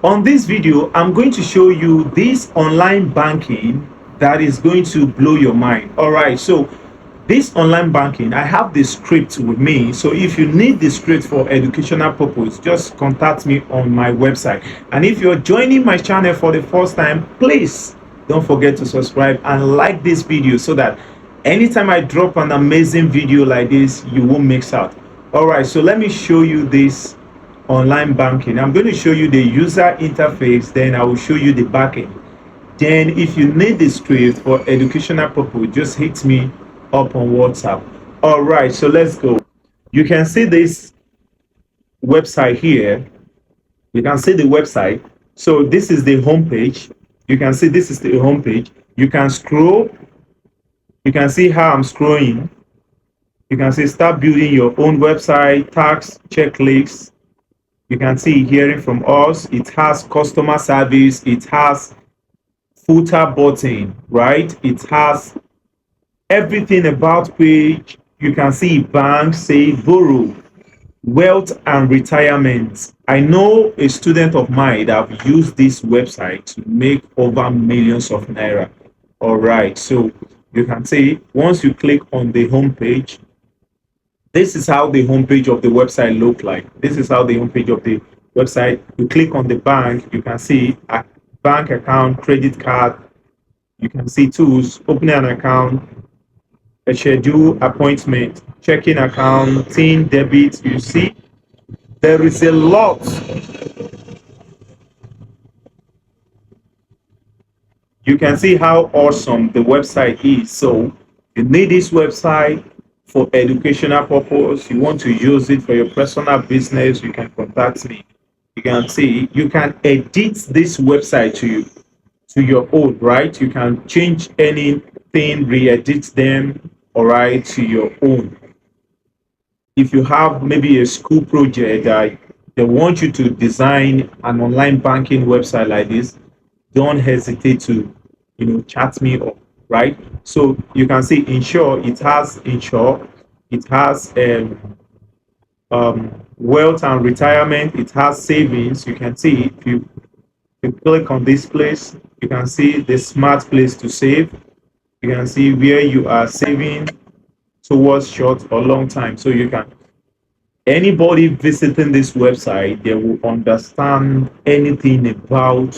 On this video, I'm going to show you this online banking that is going to blow your mind. All right, so this online banking, I have the script with me. So if you need the script for educational purpose, just contact me on my website. And if you're joining my channel for the first time, please don't forget to subscribe and like this video so that anytime I drop an amazing video like this, you won't miss out. All right, so let me show you this online banking. I'm going to show you the user interface, then I will show you the backend. Then if you need the script for educational purpose, just hit me up on WhatsApp. All right, so let's go. You can see this website here. You can see the website. So this is the homepage. You can see this is the homepage. You can scroll. You can see how I'm scrolling. You can see start building your own website, tax, checklists. You can see hearing from us. It has customer service. It has footer button, right? It has everything about page. You can see bank, save, borrow, wealth and retirement. I know a student of mine that have used this website to make over millions of naira. All right, so you can see once you click on the home page, this is how the homepage of the website look like. This is how the homepage of the website. You click on the bank, you can see a bank account, credit card. You can see tools, opening an account, a schedule appointment, checking account, tin debit. You see, there is a lot. You can see how awesome the website is. So you need this website for educational purpose. You want to use it for your personal business, you can contact me. You can see you can edit this website to your own, right? You can change anything, re-edit them, all right, to your own. If you have maybe a school project that they want you to design an online banking website like this, don't hesitate to chat me up, right? So you can see insure, it has insure, it has wealth and retirement, it has savings. You can see if you click on this place, you can see the smart place to save. You can see where you are saving towards short or long time. So you can anybody visiting this website, they will understand anything about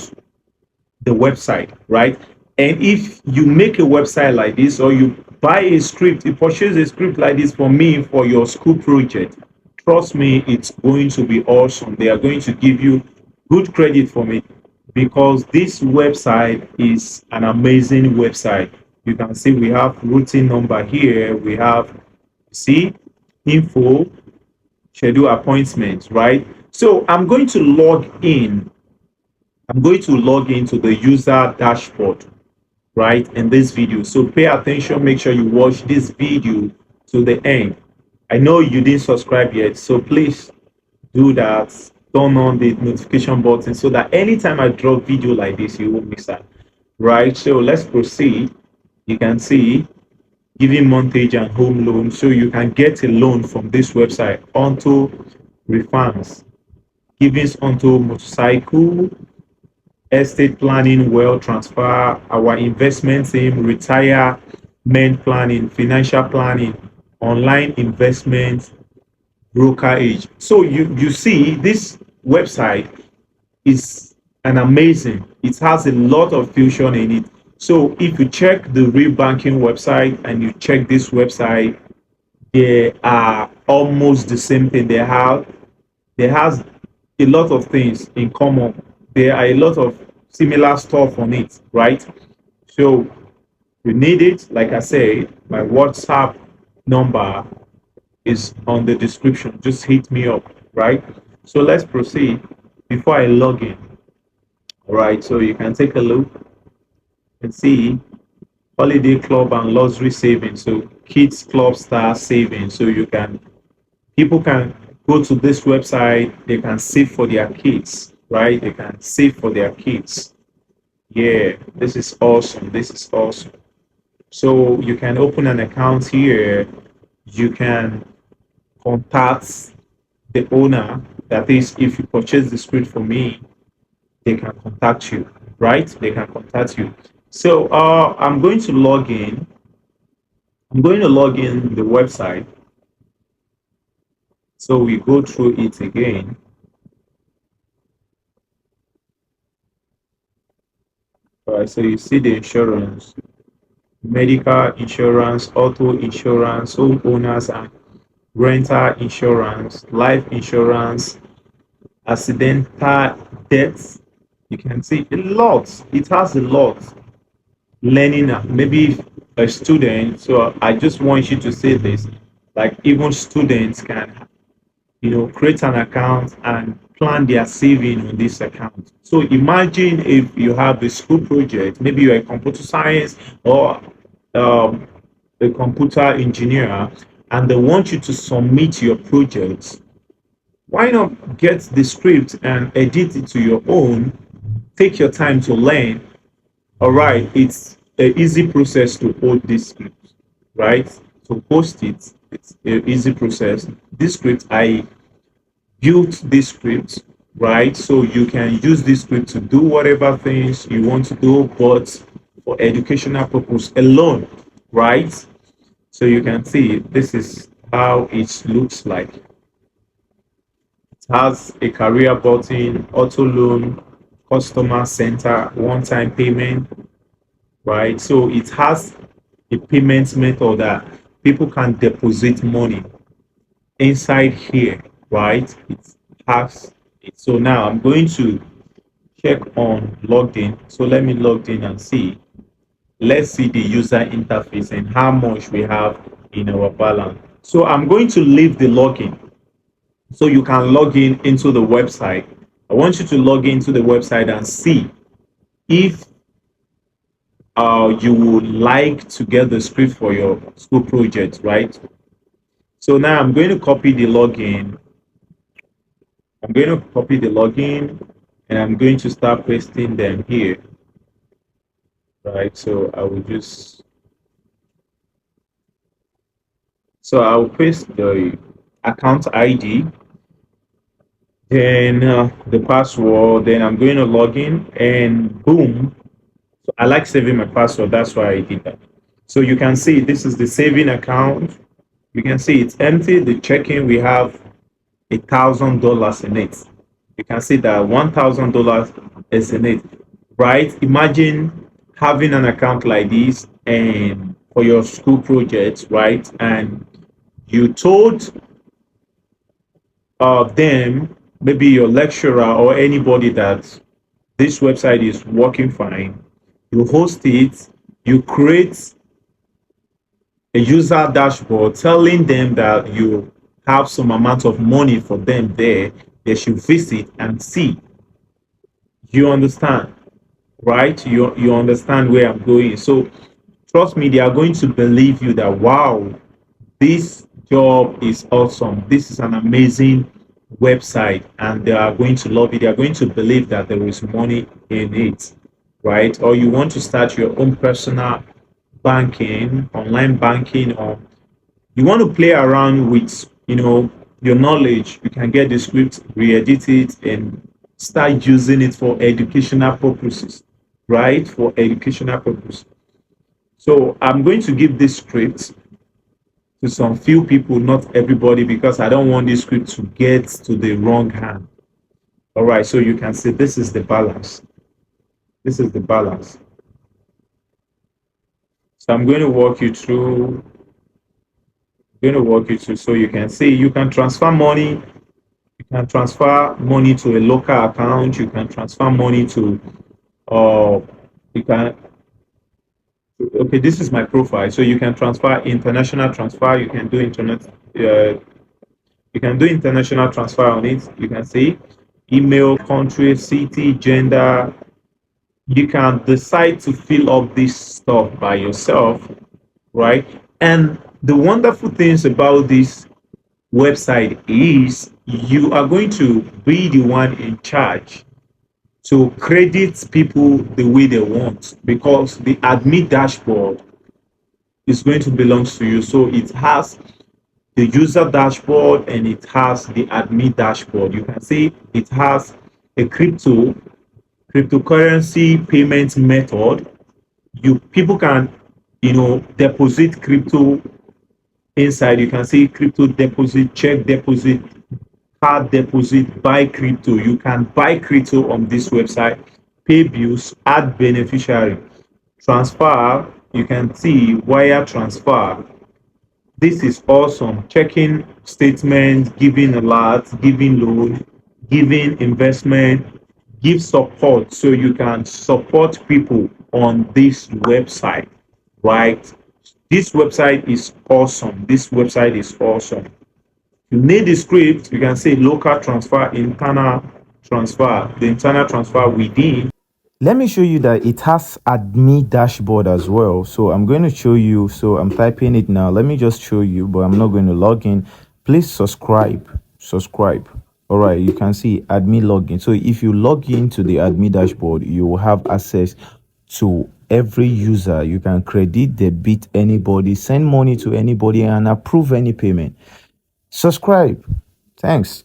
the website, right? And if you make a website like this, or you buy a script, you purchase a script like this for me for your school project, trust me, it's going to be awesome. They are going to give you good credit for me because this website is an amazing website. You can see we have routing number here. We have, see, info, schedule appointments, right? So I'm going to log in. I'm going to log into the user dashboard, right, in this video. So pay attention, make sure you watch this video to the end. I know you didn't subscribe yet, so please do that. Turn on the notification button so that anytime I drop video like this, you won't miss out, right? So let's proceed. You can see giving mortgage and home loan, so you can get a loan from this website onto refunds, givings onto motorcycle, estate planning, wealth transfer, our investments in retirement planning, financial planning, online investments, brokerage. So you see this website is an amazing. It has a lot of fusion in it. So if you check the real banking website and you check this website, they are almost the same thing. They has a lot of things in common. There are a lot of similar stuff on it, right? So you need it. Like I said, my WhatsApp number is on the description. Just hit me up, right? So let's proceed before I log in. All right, so you can take a look and see holiday club and luxury savings. So kids club star savings. So you can people can go to this website, they can save for their kids, right? They can save for their kids. Yeah, this is awesome. This is awesome. So you can open an account here. You can contact the owner. That is, if you purchase the script for me, they can contact you, right? They can contact you. So I'm going to log in. I'm going to log in the website. So we go through it again. All right, so you see the insurance, medical insurance, auto insurance, homeowners and rental insurance, life insurance, accidental deaths. You can see a lot. It has a lot. Learning, maybe a student. So I just want you to say this, like even students can, create an account and plan their saving on this account. So imagine if you have a school project, maybe you're a computer science or um, a computer engineer, and they want you to submit your project. Why not get the script and edit it to your own? Take your time to learn. All right, it's an easy process to hold this script, right? To post it, it's an easy process. This script, I built this script, right? So you can use this script to do whatever things you want to do, but for educational purpose alone, right? So you can see this is how it looks like. It has a career button, auto loan, customer center, one-time payment, right? So it has a payment method that people can deposit money inside here, right? It has it. So now I'm going to check on logged in. So let me log in and see. Let's see the user interface and how much we have in our balance. So I'm going to leave the login so you can log in into the website. I want you to log into the website and see if you would like to get the script for your school project, right? So now I'm going to copy the login. I'm going to copy the login and I'm going to start pasting them here, right? So I'll paste the account ID, then the password, then I'm going to log in and boom. So I like saving my password. That's why I did that. So you can see this is the saving account. You can see it's empty. The checking, we have $1,000 in it. You can see that $1,000 is in it, right? Imagine having an account like this and for your school project, right? And you told them, maybe your lecturer or anybody, that this website is working fine. You host it, you create a user dashboard telling them that you have some amount of money for them there. They should visit and see. You understand, right? You understand where I'm going. So trust me, they are going to believe you that wow, this job is awesome. This is an amazing website, and they are going to love it. They are going to believe that there is money in it, right? Or you want to start your own personal banking, online banking, or you want to play around with, your knowledge. You can get the script, re-edit it, and start using it for educational purposes, right? For educational purposes. So I'm going to give this script to some few people, not everybody, because I don't want this script to get to the wrong hand. All right, so you can see this is the balance. This is the balance. So I'm going to walk you through. So you can see you can transfer money. You can transfer money to a local account. You can transfer money to you can okay, this is my profile. So you can transfer international transfer. You can do internet. You can do international transfer on it. You can see email, country, city, gender. You can decide to fill up this stuff by yourself, right? And the wonderful things about this website is you are going to be the one in charge to credit people the way they want, because the admin dashboard is going to belong to you. So it has the user dashboard and it has the admin dashboard. You can see it has a crypto, cryptocurrency payment method. You people can, deposit crypto inside. You can see crypto deposit, check deposit, card deposit, buy crypto. You can buy crypto on this website, pay bills, add beneficiary, transfer. You can see wire transfer. This is awesome. Checking statements, giving alerts, giving loan, giving investment, give support so you can support people on this website, right? This website is awesome. This website is awesome. You need the script, you can say local transfer, internal transfer, the internal transfer within. Let me show you that it has admin dashboard as well. So I'm going to show you. So I'm typing it now. Let me just show you, but I'm not going to log in. Please subscribe. All right, you can see admin login. So if you log into the admin dashboard, you will have access to every user. You can credit, debit anybody, send money to anybody, and approve any payment. Subscribe. Thanks.